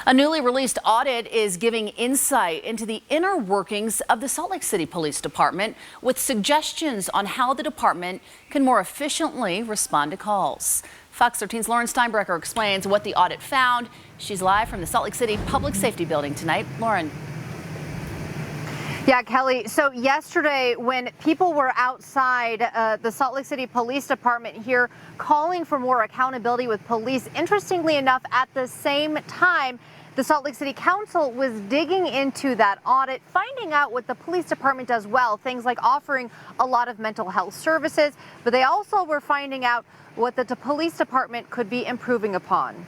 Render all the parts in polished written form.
A newly released audit is giving insight into the inner workings of the Salt Lake City Police Department with suggestions on how the department can more efficiently respond to calls. Fox 13's Lauren Steinbrecher explains what the audit found. She's live from the Salt Lake City Public Safety Building tonight. Lauren. Yeah, Kelly. So yesterday, when people were outside the Salt Lake City Police Department here calling for more accountability with police, interestingly enough, at the same time, the Salt Lake City Council was digging into that audit, finding out what the police department does well, things like offering a lot of mental health services, but they also were finding out what the police department could be improving upon.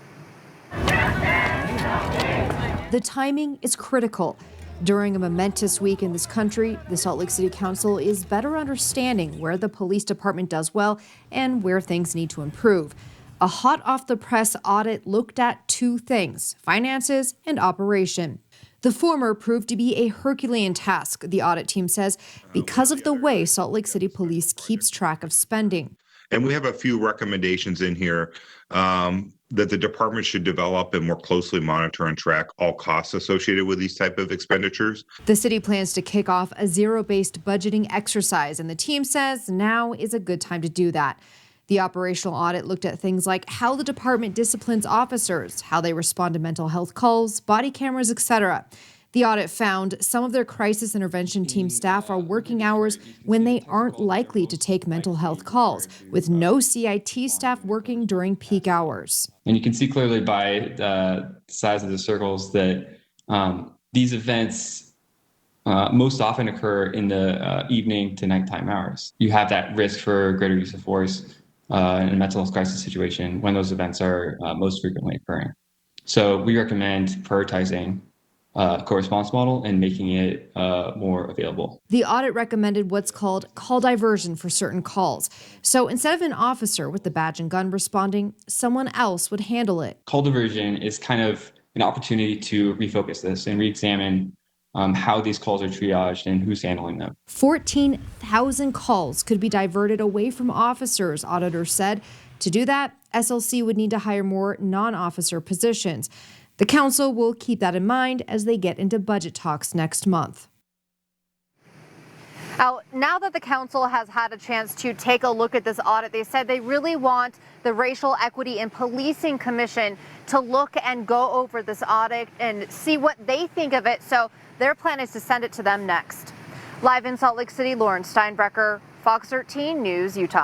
The timing is critical. During a momentous week in this country, the Salt Lake City Council is better understanding where the police department does well and where things need to improve. A hot off the press audit looked at two things: finances and operation. The former proved to be a Herculean task, the audit team says, because of the way Salt Lake City Police keeps track of spending. And we have a few recommendations in here that the department should develop and more closely monitor and track all costs associated with these type of expenditures. The city plans to kick off a zero-based budgeting exercise, and the team says now is a good time to do that. The operational audit looked at things like how the department disciplines officers, how they respond to mental health calls, body cameras, etc. The audit found some of their crisis intervention team staff are working hours when they aren't likely to take mental health calls, with no CIT staff working during peak hours. And you can see clearly by the size of the circles that these events most often occur in the evening to nighttime hours. You have that risk for greater use of force in a mental health crisis situation when those events are most frequently occurring. So we recommend prioritizing co-response model and making it more available. The audit recommended what's called call diversion for certain calls. So instead of an officer with the badge and gun responding, someone else would handle it. Call diversion is kind of an opportunity to refocus this and re-examine how these calls are triaged and who's handling them. 14,000 calls could be diverted away from officers, auditors said. To do that, SLC would need to hire more non-officer positions. The council will keep that in mind as they get into budget talks next month. Now that the council has had a chance to take a look at this audit, they said they really want the Racial Equity in Policing Commission to look and go over this audit and see what they think of it. So their plan is to send it to them next. Live in Salt Lake City, Lauren Steinbrecher, Fox 13 News, Utah.